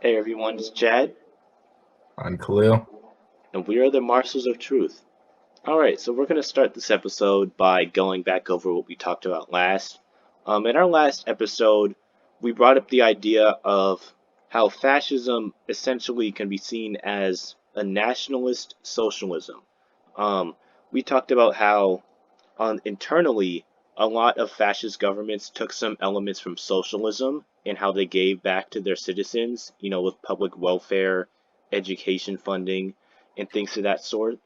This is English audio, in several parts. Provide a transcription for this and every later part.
Hey everyone, it's Chad, I'm Khalil. and we are the Marshals of Truth. Alright, so we're going to start this episode by going back over what we talked about last. In our last episode, we brought up the idea of how fascism essentially can be seen as a nationalist socialism. Um, we talked about how internally, a lot of fascist governments took some elements from socialism and how they gave back to their citizens, with public welfare, education funding, and things of that sort,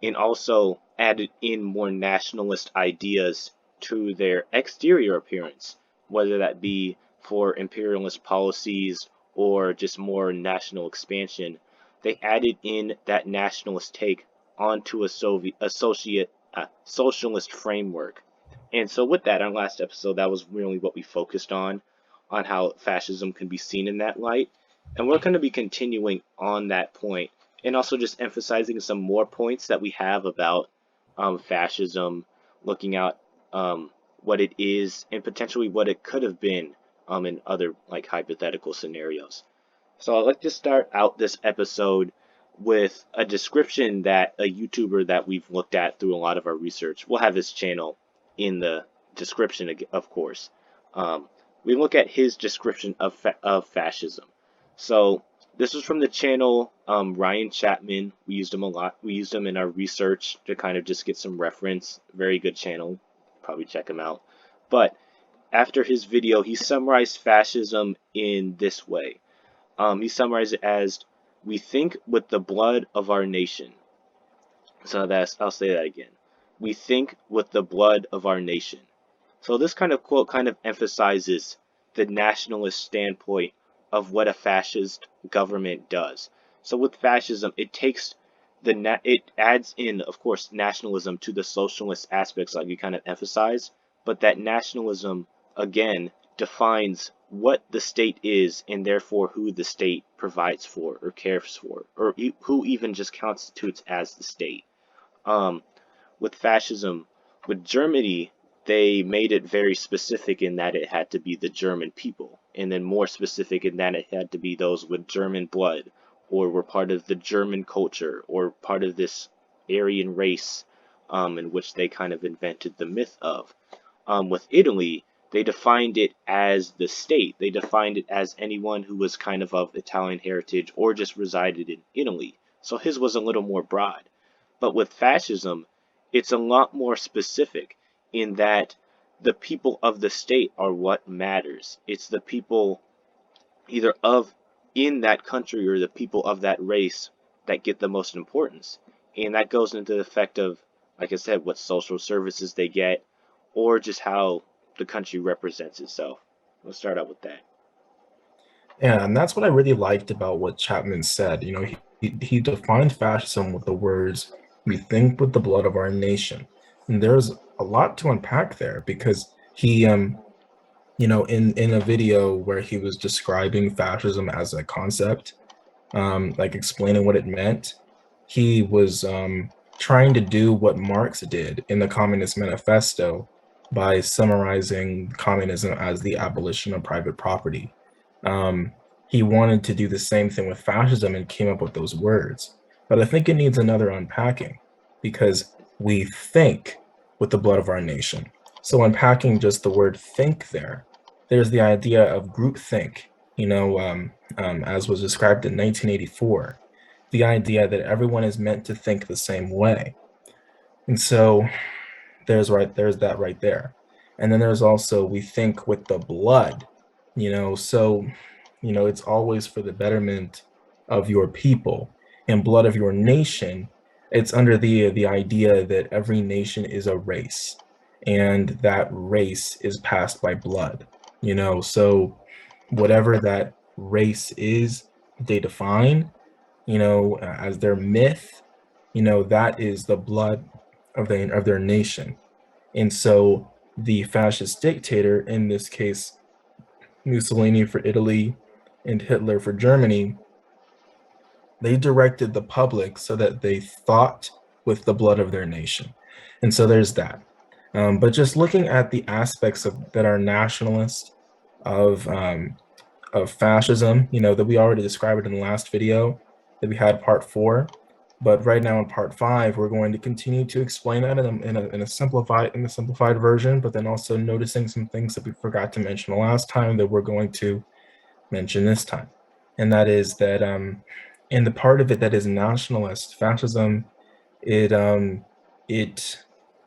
and also added in more nationalist ideas to their exterior appearance, whether that be for imperialist policies or just more national expansion. They added in that nationalist take onto a socialist framework. And so, with that, our last episode, that was really what we focused on how fascism can be seen in that light. And we're going to be continuing on that point and also just emphasizing some more points that we have about fascism, looking at what it is and potentially what it could have been in other like hypothetical scenarios. So I'd like to start out this episode with a description that a YouTuber that we've looked at through a lot of our research. We'll have his channel in the description, of course. Um, we look at his description of fascism. So this was from the channel Ryan Chapman. We used him a lot. We used him in our research to kind of just get some reference. Very good channel. Probably check him out. But after his video, he summarized fascism in this way. He summarized it as, "We think with the blood of our nation." So I'll say that again. "We think with the blood of our nation." So this kind of quote kind of emphasizes the nationalist standpoint of what a fascist government does. So with fascism, it adds in, of course, nationalism to the socialist aspects like you kind of emphasize, but that nationalism again defines what the state is and therefore who the state provides for or cares for, or who even just constitutes as the state. Um, with fascism, with Germany, they made it very specific in that it had to be the German people, and then more specific in that it had to be those with German blood, or were part of the German culture, or part of this Aryan race, in which they kind of invented the myth of. With Italy, they defined it as the state. They defined it as anyone who was kind of Italian heritage or just resided in Italy. So his was a little more broad. But with fascism, it's a lot more specific in that the people of the state are what matters. It's the people either of in that country or the people of that race that get the most importance. And that goes into the effect of, like I said, what social services they get or just how the country represents itself. Let's start out with that. Yeah, and that's what I really liked about what Chapman said. He defined fascism with the words, "We think with the blood of our nation." And there's a lot to unpack there because in a video where he was describing fascism as a concept, like explaining what it meant, he was trying to do what Marx did in the Communist Manifesto by summarizing communism as the abolition of private property. Um, he wanted to do the same thing with fascism and came up with those words. But I think it needs another unpacking because we think with the blood of our nation. So unpacking just the word think there's the idea of groupthink, as was described in 1984, the idea that everyone is meant to think the same way. And so there's that right there. And then there's also we think with the blood, so it's always for the betterment of your people and blood of your nation. It's under the idea that every nation is a race and that race is passed by blood, so whatever that race is they define, as their myth, that is the blood of their nation. And so the fascist dictator, in this case, Mussolini for Italy and Hitler for Germany, they directed the public so that they thought with the blood of their nation. And so there's that. But just looking at the aspects that are nationalist of fascism, that we already described in the last video that we had part 4. But right now in part 5, we're going to continue to explain that in a simplified version, but then also noticing some things that we forgot to mention the last time that we're going to mention this time. And that is that in the part of it that is nationalist, fascism, it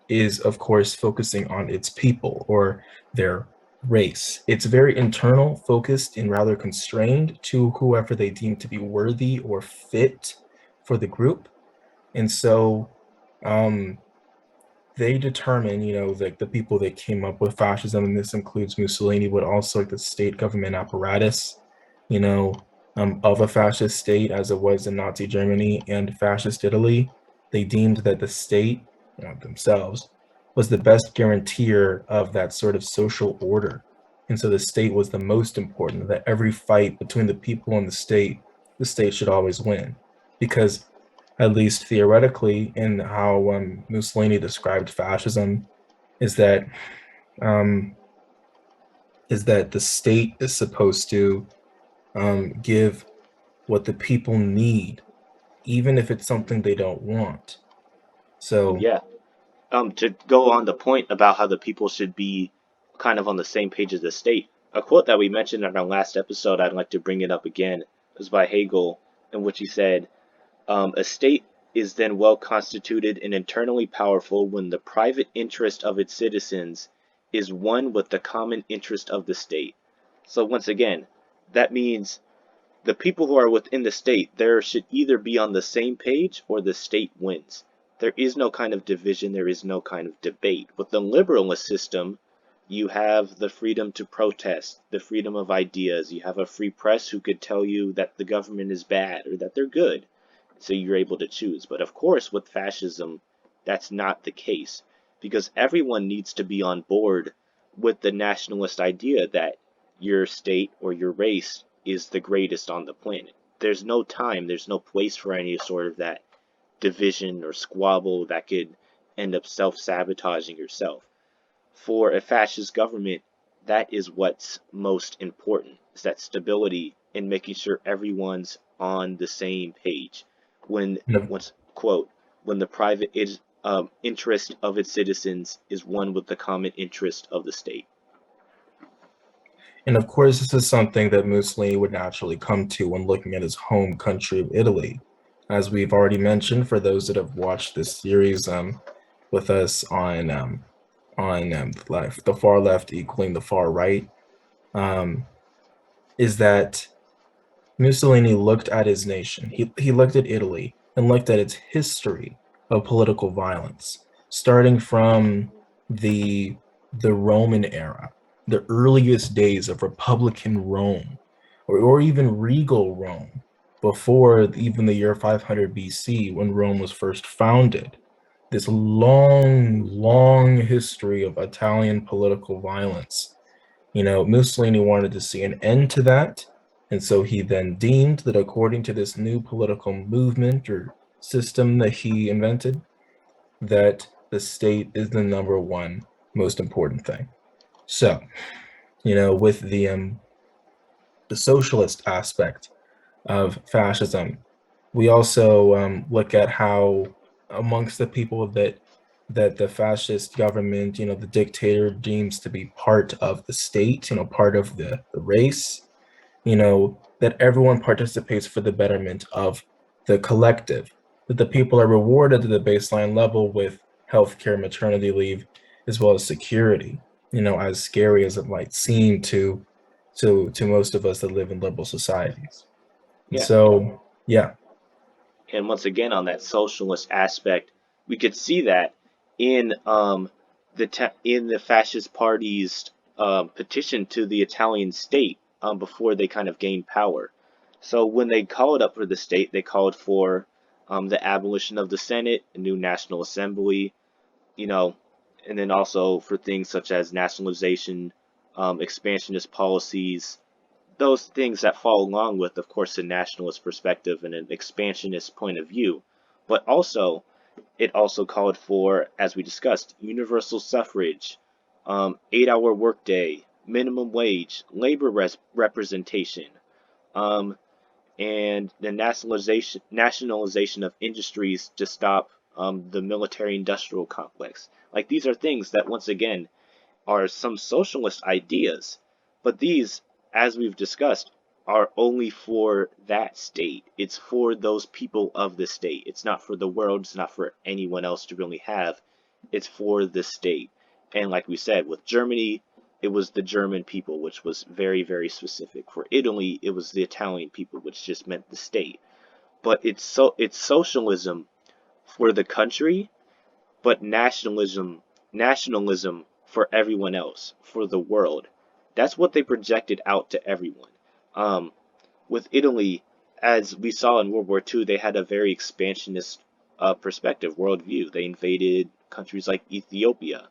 is, of course, focusing on its people or their race. It's very internal, focused, and rather constrained to whoever they deem to be worthy or fit for the group. And so they determine, the people that came up with fascism, and this includes Mussolini, but also the state government apparatus, of a fascist state as it was in Nazi Germany and fascist Italy. They deemed that the state themselves was the best guarantor of that sort of social order. And so the state was the most important, that every fight between the people and the state should always win. Because at least theoretically, in how Mussolini described fascism, is that the state is supposed to give what the people need, even if it's something they don't want. So Yeah. To go on the point about how the people should be kind of on the same page as the state, a quote that we mentioned in our last episode, I'd like to bring it up again, was by Hegel, in which he said, a state is then well constituted and internally powerful when the private interest of its citizens is one with the common interest of the state. So once again, that means the people who are within the state, there should either be on the same page or the state wins. There is no kind of division, there is no kind of debate. With the liberalist system, you have the freedom to protest, the freedom of ideas. You have a free press who could tell you that the government is bad or that they're good. So you're able to choose. But of course, with fascism, that's not the case, because everyone needs to be on board with the nationalist idea that your state or your race is the greatest on the planet. There's no time, there's no place for any sort of that division or squabble that could end up self-sabotaging yourself. For a fascist government, that is what's most important, is that stability in making sure everyone's on the same page. When, once quote, when the private interest of its citizens is one with the common interest of the state. And of course, this is something that Mussolini would naturally come to when looking at his home country of Italy. As we've already mentioned, for those that have watched this series with us on the far left equaling the far right, is that Mussolini looked at his nation. He looked at Italy and looked at its history of political violence, starting from the Roman era, the earliest days of Republican Rome, or even regal Rome, before even the year 500 BC when Rome was first founded. This long, long history of Italian political violence. Mussolini wanted to see an end to that. And so he then deemed that according to this new political movement or system that he invented, that the state is the number one most important thing. So, with the socialist aspect of fascism, we also look at how amongst the people that the fascist government, the dictator deems to be part of the state, part of the race, that everyone participates for the betterment of the collective, that the people are rewarded at the baseline level with healthcare, maternity leave, as well as security, as scary as it might seem to most of us that live in liberal societies. And Yeah. so, yeah. And once again, on that socialist aspect, we could see that in in the fascist party's petition to the Italian state before they kind of gained power. So when they called up for the state, they called for the abolition of the Senate, a new National Assembly, you know, and then also for things such as nationalization, expansionist policies, those things that fall along with, of course, a nationalist perspective and an expansionist point of view. But also, it also called for, as we discussed, universal suffrage, 8-hour workday, minimum wage, labor representation, um, and the nationalization of industries to stop the military-industrial complex. Like these are things that, once again, are some socialist ideas, but these, as we've discussed, are only for that state. It's for those people of the state. It's not for the world. It's not for anyone else to really have. It's for the state. And like we said, with Germany, it was the German people, which was very, very specific. For Italy, it was the Italian people, which just meant the state. But it's socialism for the country, but nationalism for everyone else, for the world. That's what they projected out to everyone. Um, with Italy, as we saw in World War II, they had a very expansionist perspective, worldview. They invaded countries like Ethiopia.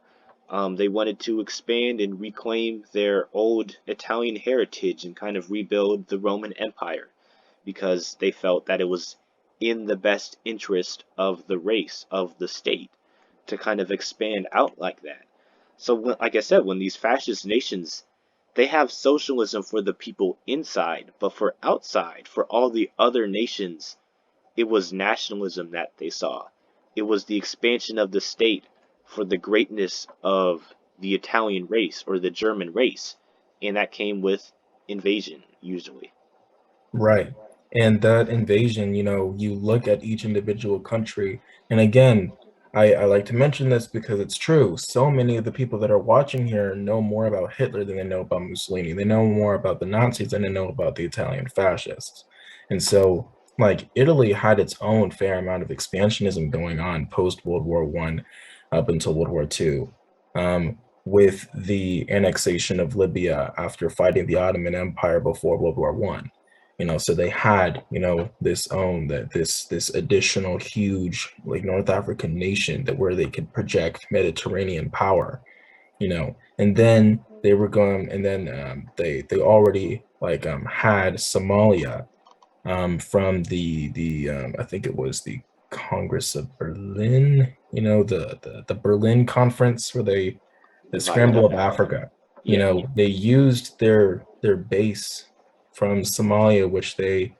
They wanted to expand and reclaim their old Italian heritage and kind of rebuild the Roman Empire because they felt that it was in the best interest of the race, of the state, to kind of expand out like that. So, like I said, when these fascist nations, they have socialism for the people inside, but for outside, for all the other nations, it was nationalism that they saw. It was the expansion of the state for the greatness of the Italian race or the German race, and that came with invasion, usually. Right. And that invasion, you look at each individual country, and again, I like to mention this because it's true. So many of the people that are watching here know more about Hitler than they know about Mussolini. They know more about the Nazis than they know about the Italian fascists. And so, like, Italy had its own fair amount of expansionism going on post World War One up until World War Two. With the annexation of Libya after fighting the Ottoman Empire before World War One, so they had this additional huge like North African nation that where they could project Mediterranean power, and then they were going, and then they already had Somalia from the I think it was the Congress of Berlin, the Berlin Conference, where the Divided scramble up of Africa. Africa. Yeah. They used their base from Somalia, which they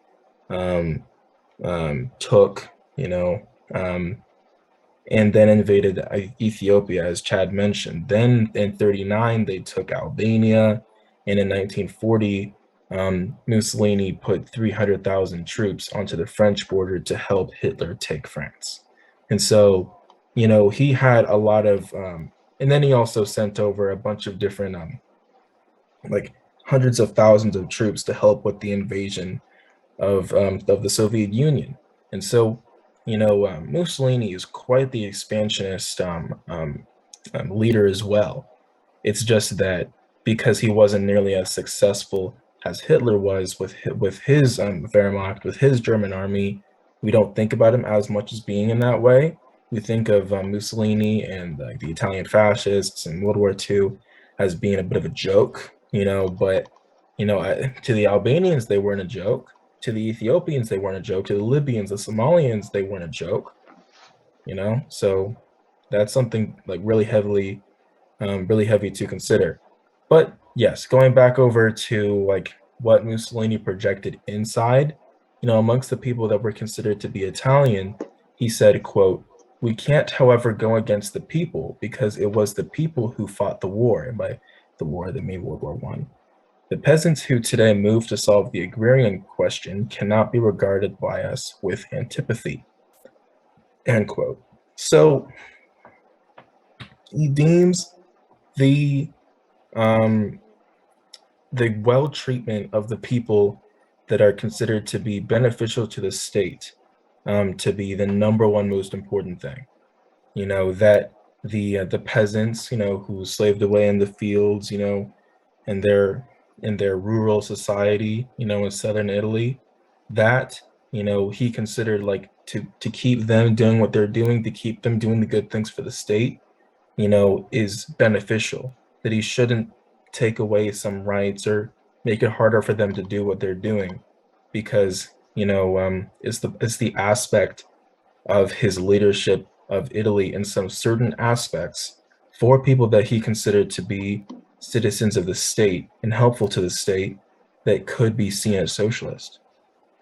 took, um, and then invaded Ethiopia, as Chad mentioned. Then in 39, they took Albania, and in 1940, Mussolini put 300,000 troops onto the French border to help Hitler take France. And so, he had a lot of, and then he also sent over a bunch of different, like hundreds of thousands of troops to help with the invasion of the Soviet Union. And so, Mussolini is quite the expansionist leader as well. It's just that because he wasn't nearly as successful as Hitler was with his Wehrmacht, with his German army, we don't think about him as much as being in that way. We think of Mussolini and the Italian fascists and World War II as being a bit of a joke, but to the Albanians, they weren't a joke. To the Ethiopians, they weren't a joke. To the Libyans, the Somalians, they weren't a joke. So that's something like really heavy to consider. But yes, going back over to like what Mussolini projected inside, amongst the people that were considered to be Italian, he said, quote, "We can't, however, go against the people because it was the people who fought the war." And by the war, they mean World War One. "The peasants who today move to solve the agrarian question cannot be regarded by us with antipathy." End quote. So he deems the um, the well treatment of the people that are considered to be beneficial to the state to be the number one most important thing. That the peasants, who slaved away in the fields, in their rural society, in southern Italy, that he considered like to keep them doing what they're doing, to keep them doing the good things for the state, is beneficial. That he shouldn't take away some rights or make it harder for them to do what they're doing, because it's the aspect of his leadership of Italy in some certain aspects for people that he considered to be citizens of the state and helpful to the state that could be seen as socialist.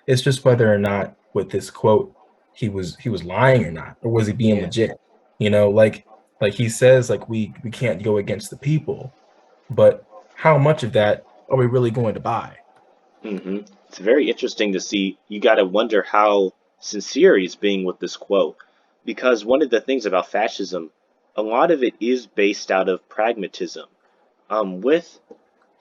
It's just whether or not with this quote he was lying or not, or was he being Yeah. legit? You know, like he says, like we can't go against the people, but how much of that are we really going to buy? It's very interesting to see. You got to wonder how sincere he's being with this quote, because one of the things about fascism, a lot of it is based out of pragmatism. With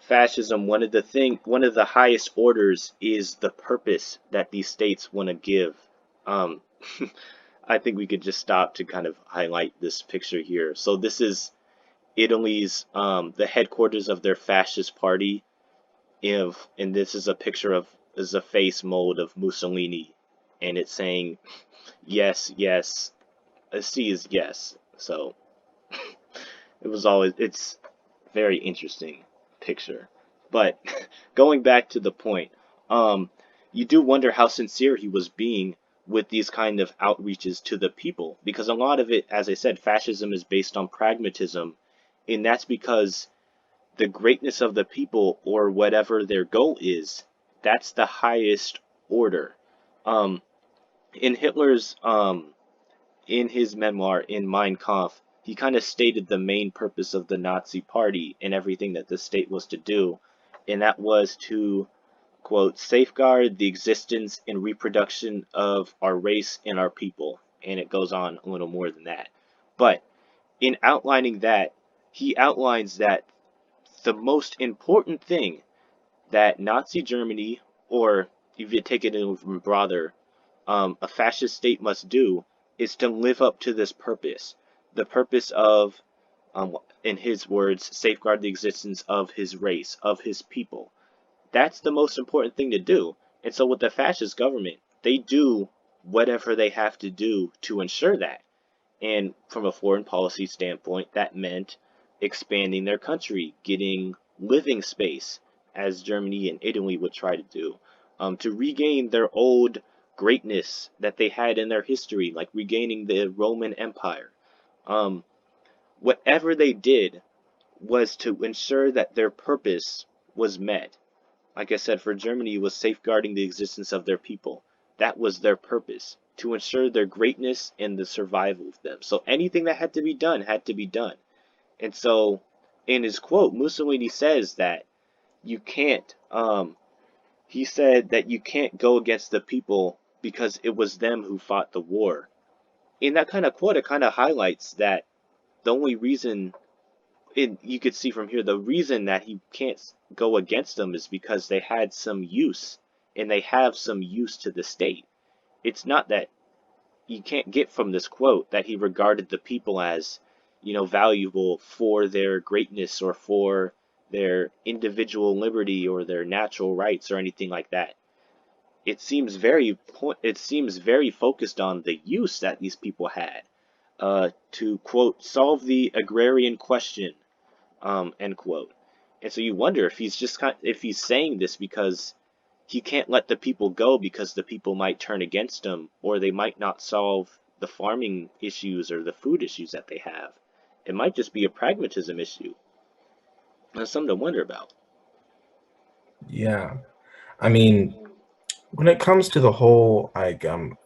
fascism, one of the highest orders is the purpose that these states want to give. Um, I think we could just stop to kind of highlight this picture here. So this is Italy's the headquarters of their fascist party. If and this is a picture of is a face mold of Mussolini, and it's saying yes, yes. A C is yes. So it's very interesting picture. But going back to the point, um, you do wonder how sincere he was being with these kind of outreaches to the people, because a lot of it, as I said, fascism is based on pragmatism, and that's because the greatness of the people or whatever their goal is, that's the highest order. Um, in Hitler's in his memoir in Mein Kampf, he kind of stated the main purpose of the Nazi Party and everything that the state was to do, and that was to, quote, safeguard the existence and reproduction of our race and our people. And it goes on a little more than that. But in outlining that, he outlines that the most important thing that Nazi Germany, or if you take it even broader, a fascist state must do is to live up to this purpose. The purpose of, in his words, safeguard the existence of his race, of his people. That's the most important thing to do. And so with the fascist government, they do whatever they have to do to ensure that. And from a foreign policy standpoint, that meant expanding their country, getting living space, as Germany and Italy would try to do, to regain their old greatness that they had in their history, like regaining the Roman Empire. Um, Whatever they did was to ensure that their purpose was met. Like I said, for Germany, it was safeguarding the existence of their people. That was their purpose, to ensure their greatness and the survival of them. So anything that had to be done had to be done. And so, in his quote, Mussolini says that you can't, he said that you can't go against the people because it was them who fought the war. In that kind of quote, it kind of highlights that the only reason you could see from here the reason that he can't go against them is because they had some use and they have some use to the state. It's not that you can't get from this quote that he regarded the people as, valuable for their greatness or for their individual liberty or their natural rights or anything like that. It seems very focused on the use that these people had to, quote, solve the agrarian question, end quote. And so you wonder if if he's saying this because he can't let the people go because the people might turn against him or they might not solve the farming issues or the food issues that they have. It might just be a pragmatism issue. That's something to wonder about. Yeah. I mean, when it comes to the whole like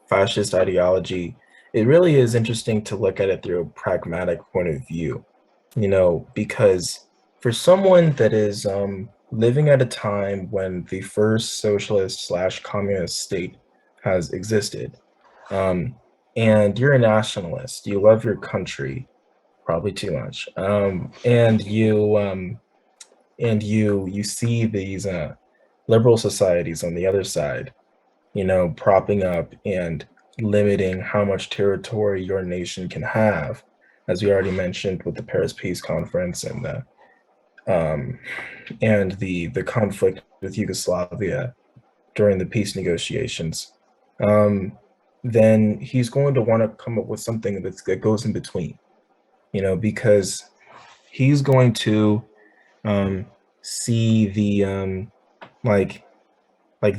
fascist ideology, it really is interesting to look at it through a pragmatic point of view, because for someone that is living at a time when the first socialist slash communist state has existed, um, and you're a nationalist, you love your country probably too much, and you see these liberal societies on the other side, propping up and limiting how much territory your nation can have, as we already mentioned with the Paris Peace Conference um, and the conflict with Yugoslavia during the peace negotiations. Um, then he's going to want to come up with something that goes in between, because he's going to um, see the like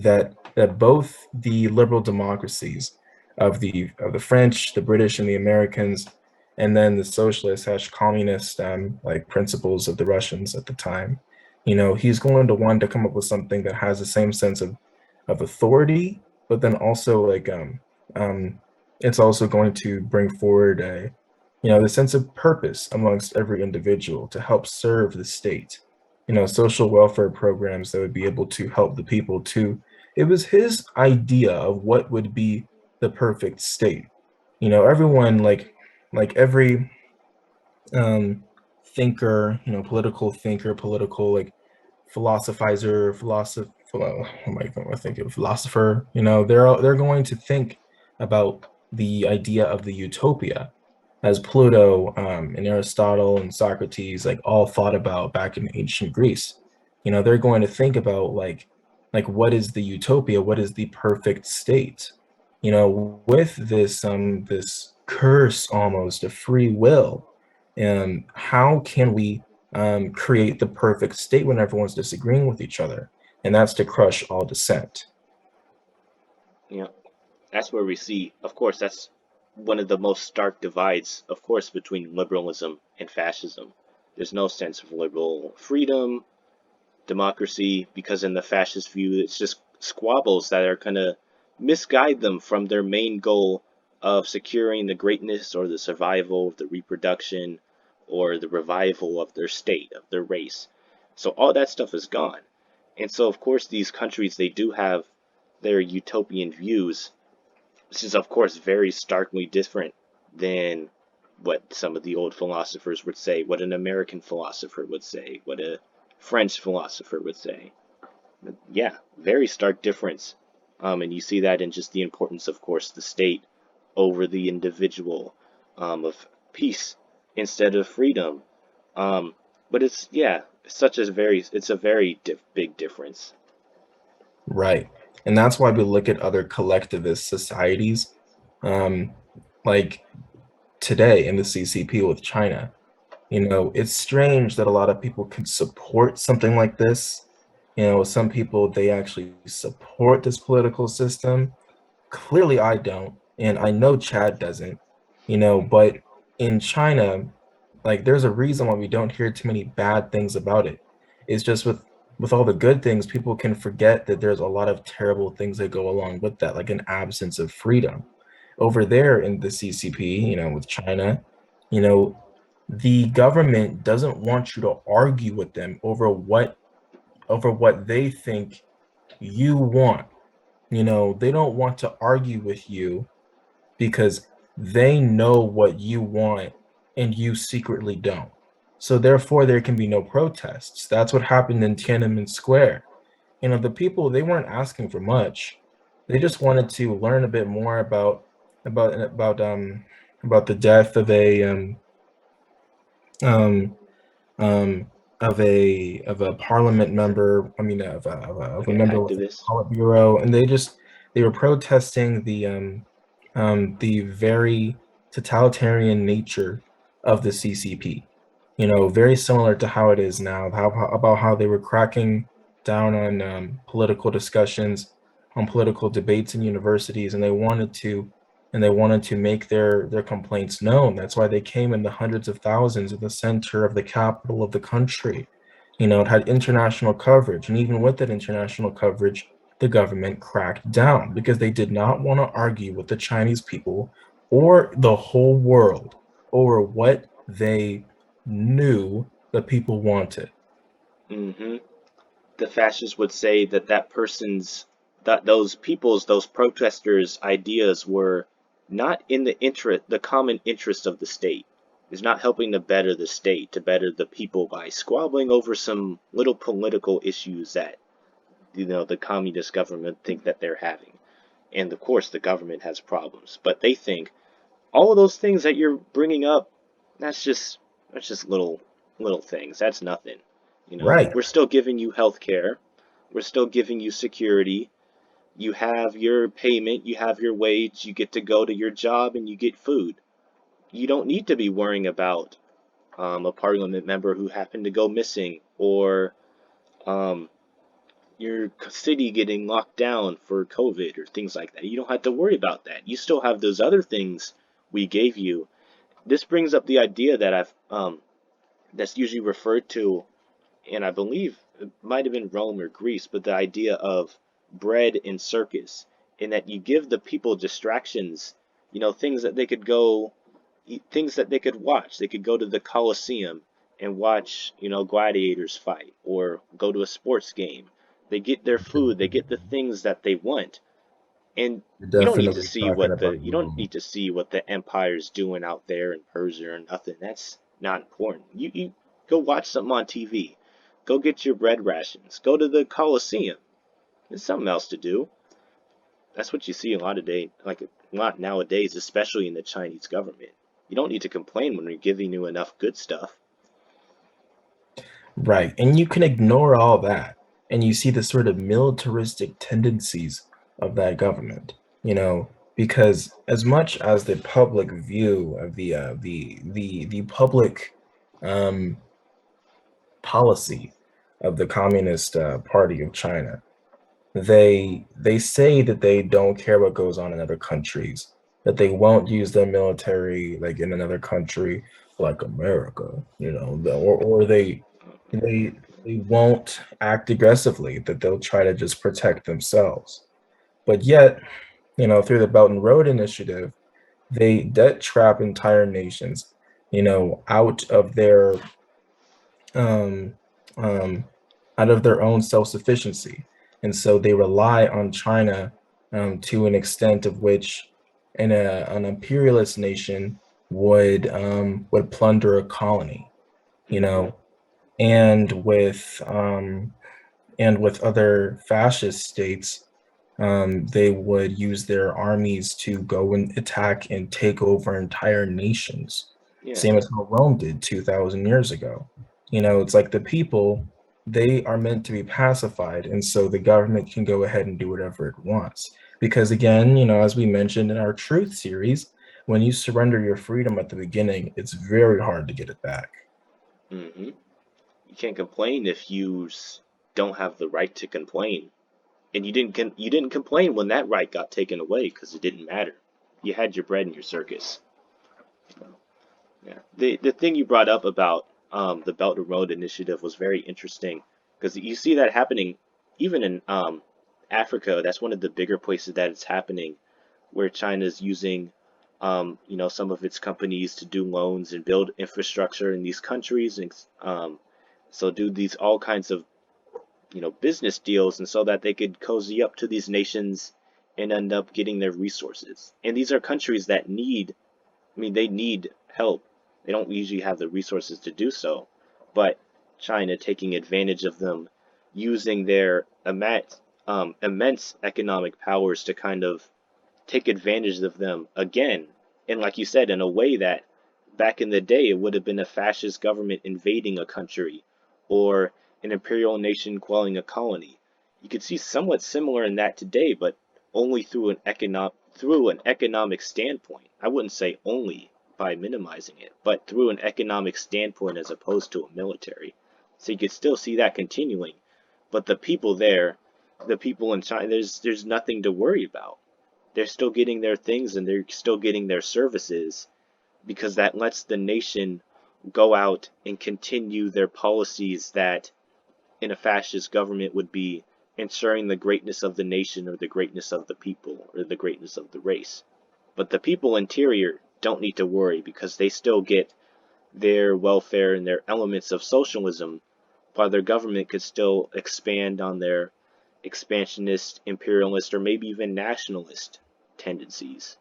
that both the liberal democracies of the French, the British, and the Americans, and then the socialist / communist like principles of the Russians at the time. He's going to want to come up with something that has the same sense of authority, but then also like um it's also going to bring forward a the sense of purpose amongst every individual to help serve the state. Social welfare programs that would be able to help the people to. It was his idea of what would be the perfect state. Everyone like every um thinker, political thinker, political like philosophizer, philosopher, they're going to think about the idea of the utopia as Pluto and Aristotle and Socrates like all thought about back in ancient Greece. They're going to think about like what is the utopia, what is the perfect state, with this curse almost of free will, and how can we create the perfect state when everyone's disagreeing with each other? And that's to crush all dissent. You know, that's where we see, of course, that's one of the most stark divides, of course, between liberalism and fascism. There's no sense of liberal freedom, democracy, because in the fascist view, it's just squabbles that are going to misguide them from their main goal of securing the greatness or the survival, the reproduction, or the revival of their state, of their race. So all that stuff is gone. And so, of course, these countries, they do have their utopian views. This is, of course, very starkly different than what some of the old philosophers would say, what an American philosopher would say, what a French philosopher would say. Yeah, very stark difference. And you see that in just the importance, of course, the state over the individual, of peace instead of freedom. Um, but yeah, it's a very big difference. Right. And that's why we look at other collectivist societies, um, like today in the CCP with China. It's strange that a lot of people can support something like this. Some people, they actually support this political system. Clearly, I don't. And I know Chad doesn't, but in China, like there's a reason why we don't hear too many bad things about it. It's just with all the good things, people can forget that there's a lot of terrible things that go along with that, like an absence of freedom. Over there in the CCP, with China, you know, the government doesn't want you to argue with them over what they think you want. They don't want to argue with you because they know what you want and you secretly don't. So therefore, there can be no protests. That's what happened in Tiananmen Square. The people, they weren't asking for much. They just wanted to learn a bit more about about um about the death um um of a parliament member. I mean, of Like a an member with the activist. Politburo, and they were protesting the very totalitarian nature of the CCP. Very similar to how it is now. About how they were cracking down on political discussions, on political debates in universities, and they wanted to make their complaints known. That's why they came in the hundreds of thousands in the center of the capital of the country. It had international coverage, and even with that international coverage, the government cracked down because they did not want to argue with the Chinese people or the whole world over what they knew the people wanted. hmm The fascists would say that those people's, those protesters' ideas were not in the common interest of the state. It's not helping to better the state, to better the people by squabbling over some little political issues that, the communist government think that they're having. And of course, the government has problems, but they think all of those things that you're bringing up, that's just little things. That's nothing. Right. We're still giving you health care. We're still giving you security. You have your payment, you have your wage, you get to go to your job, and you get food. You don't need to be worrying about a parliament member who happened to go missing, or um, your city getting locked down for COVID or things like that. You don't have to worry about that. You still have those other things we gave you. this brings up the idea that that's usually referred to, and I believe it might have been Rome or Greece, but the idea of bread and circus, in that you give the people distractions, things that they could go, things that they could watch. They could go to the Colosseum and watch, gladiators fight, or go to a sports game. They get their food, they get the things that they want, and You're you don't need to definitely see talking what about the you don't Rome. need to see what the empire's doing out there in Persia or nothing. That's not important. You go watch something on TV. Go get your bread rations. Go to the Colosseum. There's something else to do. That's what you see a lot nowadays, especially in the Chinese government. You don't need to complain when they're giving you enough good stuff. Right. And you can ignore all that and you see the sort of militaristic tendencies of that government, because as much as the public view of the public um, policy of the Communist Party of China, they say that they don't care what goes on in other countries, that they won't use their military like in another country like America, or they won't act aggressively, that they'll try to just protect themselves. But yet, through the Belt and Road Initiative, they debt trap entire nations, out of their um, um, out of their own self-sufficiency. And so they rely on China to an extent of which an imperialist nation would plunder a colony, you Hmm. know, and with other fascist states, they would use their armies to go and attack and take over entire nations, Yeah. same as how Rome did 2,000 years ago. It's like the people, they are meant to be pacified, and so the government can go ahead and do whatever it wants. Because again, as we mentioned in our Truth series, when you surrender your freedom at the beginning, it's very hard to get it back. Hmm. You can't complain if don't have the right to complain. And you didn't complain when that right got taken away because it didn't matter. You had your bread and your circus. Yeah. The thing you brought up about the Belt and Road Initiative was very interesting because you see that happening even in Africa. That's one of the bigger places that it's happening, where China's using some of its companies to do loans and build infrastructure in these countries, and so do these all kinds of business deals, and so that they could cozy up to these nations and end up getting their resources. And these are countries that they need help. They don't usually have the resources to do so, but China taking advantage of them, using their immense economic powers to kind of take advantage of them again. And like you said, in a way that back in the day it would have been a fascist government invading a country, or an imperial nation quelling a colony. You could see somewhat similar in that today, but only through an economic standpoint. I wouldn't say only by minimizing it, but through an economic standpoint as opposed to a military. So you could still see that continuing, but the people in China, there's nothing to worry about. They're still getting their things and they're still getting their services, because that lets the nation go out and continue their policies that in a fascist government would be ensuring the greatness of the nation, or the greatness of the people, or the greatness of the race. But the people interior don't need to worry because they still get their welfare and their elements of socialism, while their government could still expand on their expansionist, imperialist, or maybe even nationalist tendencies.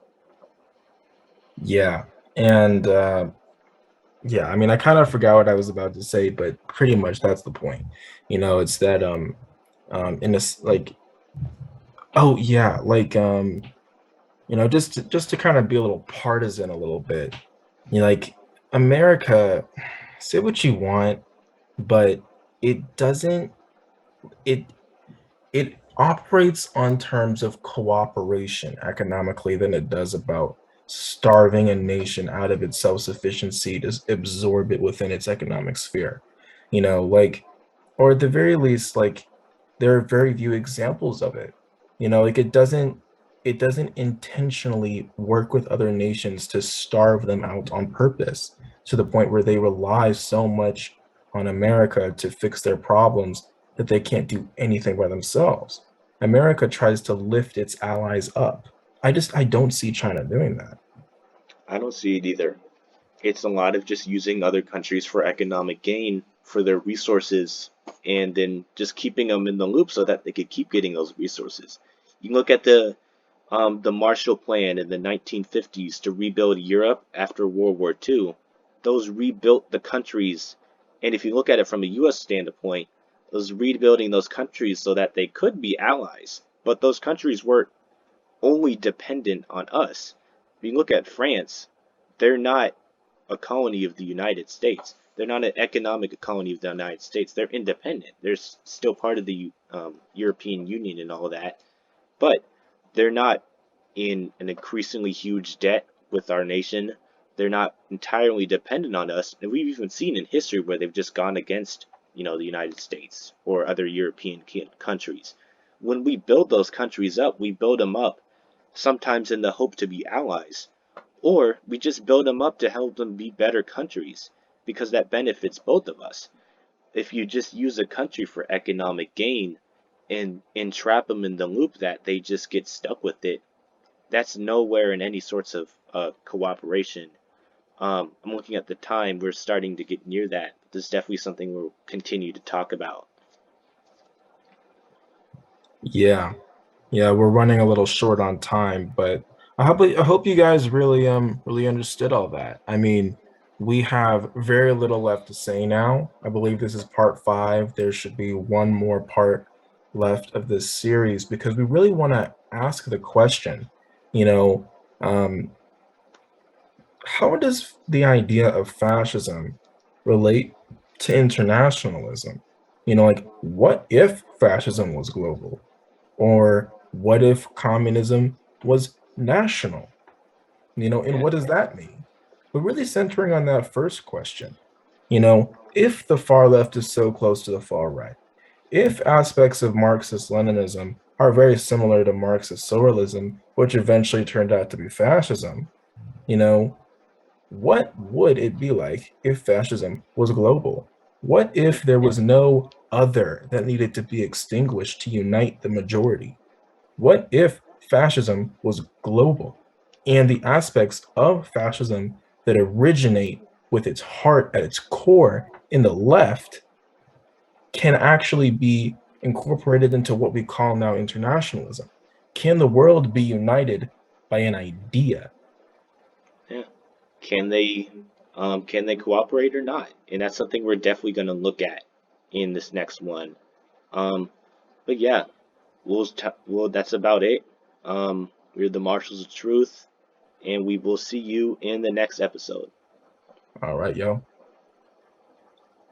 Yeah. And yeah, I mean, I kind of forgot what I was about to say, but pretty much that's the point. It's that in this, like, oh yeah, like just to kind of be a little partisan a little bit. Like America, say what you want, but it doesn't it it operates on terms of cooperation economically than it does about starving a nation out of its self-sufficiency to absorb it within its economic sphere. Like, or at the very least, like, there are very few examples of it. Like, it doesn't intentionally work with other nations to starve them out on purpose to the point where they rely so much on America to fix their problems that they can't do anything by themselves. America tries to lift its allies up. I don't see China doing that. I don't see it either. It's a lot of just using other countries for economic gain for their resources and then just keeping them in the loop so that they could keep getting those resources. You can look at the Marshall Plan in the 1950s to rebuild Europe after World War II. Those rebuilt the countries, and if you look at it from a U.S. standpoint, those rebuilding those countries so that they could be allies, but those countries weren't only dependent on us. If you look at France, they're not a colony of the United States. They're not an economic colony of the United States. They're independent. They're still part of the European Union and all that, but they're not in an increasingly huge debt with our nation. They're not entirely dependent on us, and we've even seen in history where they've just gone against, the United States or other European countries. When we build those countries up, we build them up sometimes in the hope to be allies, or we just build them up to help them be better countries because that benefits both of us. If you just use a country for economic gain and entrap them in the loop that they just get stuck with it, that's nowhere in any sorts of cooperation. I'm looking at the time, we're starting to get near that. This is definitely something we'll continue to talk about. Yeah. Yeah, we're running a little short on time, but I hope you guys really understood all that. I mean, we have very little left to say now. I believe this is part 5. There should be one more part left of this series because we really want to ask the question, you know, um, how does the idea of fascism relate to internationalism? Like, what if fascism was global? Or what if communism was national? And Yeah, what does that mean? But really centering on that first question, if the far left is so close to the far right, if aspects of Marxist Leninism are very similar to Marxist Sorelism, which eventually turned out to be fascism, you know, what would it be like if fascism was global? What if there was no other that needed to be extinguished to unite the majority? What if fascism was global and the aspects of fascism that originate with its heart at its core in the left can actually be incorporated into what we call now internationalism? Can the world be united by an idea? yeah. Can they cooperate or not? And that's something we're definitely going to look at in this next one. Um, but yeah, well, that's about it. We're the Marshals of Truth, and we will see you in the next episode. All right, yo.